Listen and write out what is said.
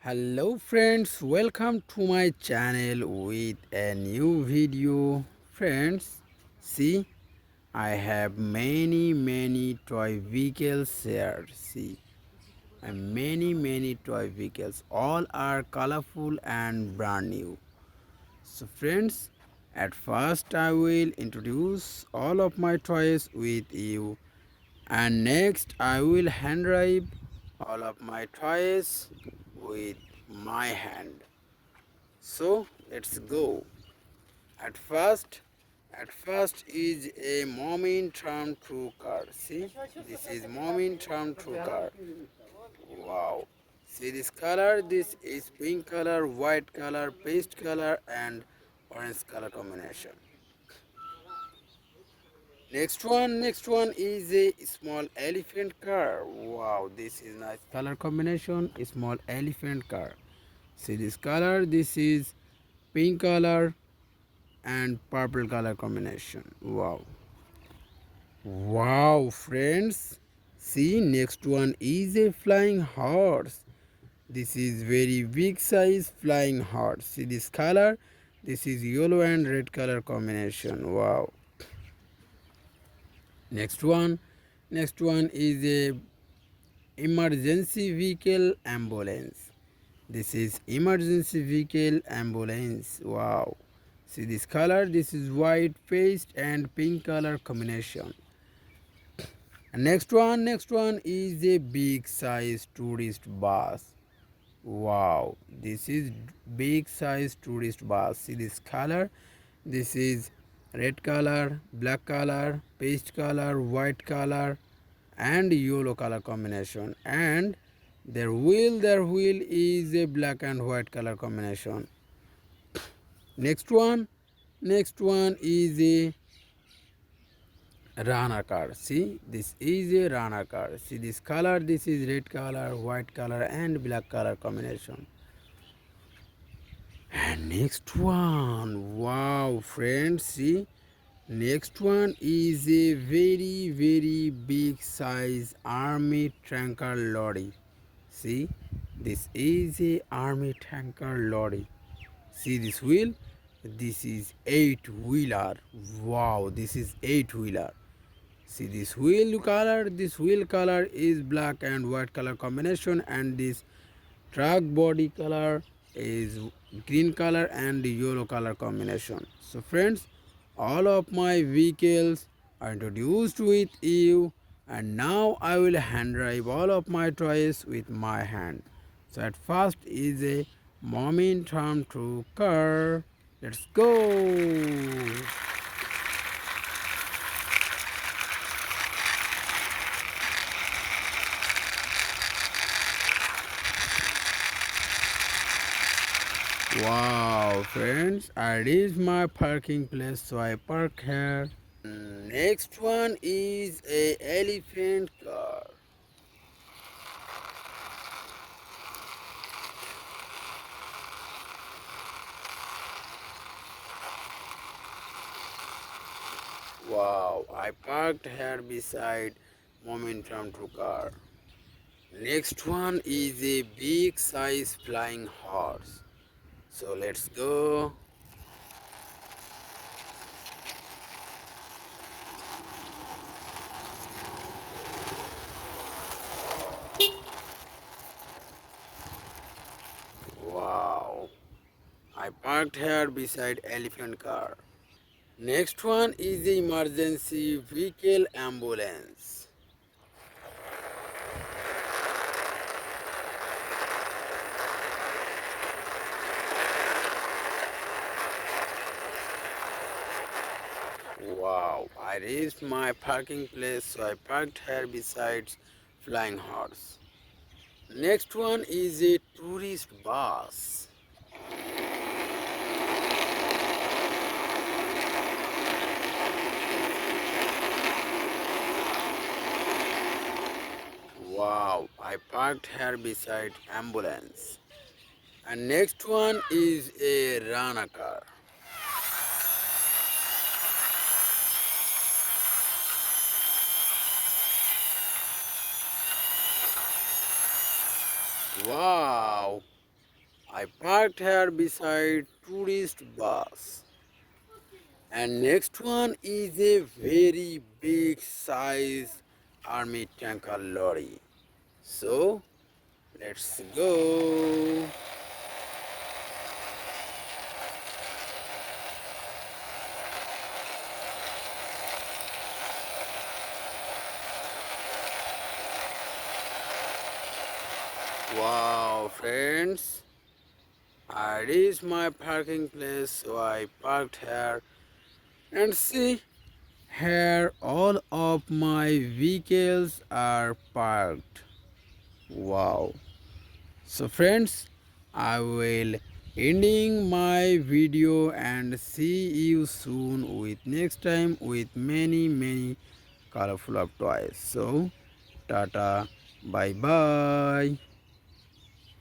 Hello friends, welcome to my channel with a new video. Friends, see, I have many toy vehicles here. See, and many toy vehicles. All are colorful and brand new. So friends, at first I will introduce all of my toys with you, and next I will hand drive all of my toys with my hand. So let's go. At first, at first is a momentum true car. See, this is momentum true car. Wow. See this color? This is pink color, white color, paste color, and orange color combination. Next one is a small elephant car. Wow, this is nice color combination. Small elephant car. See this color? This is pink color and purple color combination. Wow. Wow, friends. See, next one is a flying horse. This is very big size flying horse. See this color? This is yellow and red color combination. Wow. Next one. Next one is a emergency vehicle ambulance. This is emergency vehicle ambulance. Wow. See this color? This is white paste and pink color combination. And next one is a big size tourist bus. Wow, this is big size tourist bus. See this color? This is red color, black color, paste color, white color, and yellow color combination. And their wheel is a black and white color combination. Next one, next one is a runner car. See, this is a runner car. See this color? This is red color, white color, and black color combination. And next one, wow, friends, see, next one is a very big size army tanker lorry. See, this is a army tanker lorry. See this wheel? This is eight-wheeler. Wow, this is eight-wheeler. See this wheel color? This wheel color is black and white color combination, and this truck body color is green color and yellow color combination. So friends, all of my vehicles are introduced with you, and now I will hand drive all of my toys with my hand. So at first is a momentum to car. Let's go. Wow, friends, I reached my parking place, so I park here. Next one is a elephant car. Wow, I parked here beside momentum to car. Next one is a big size flying horse. So let's go. Wow, I parked here beside elephant car. Next one is the emergency vehicle ambulance. Wow, I reached my parking place, so I parked here beside flying horse. Next one is a tourist bus. Wow, I parked here beside ambulance. And next one is a runner car. Wow, I parked here beside tourist bus. And next one is a very big size army tanker lorry. So let's go. Wow, friends, I reached my parking place, so I parked here. And see, here all of my vehicles are parked. Wow. So friends, I will ending my video and see you soon with next time with many colorful of toys. So tata, bye bye.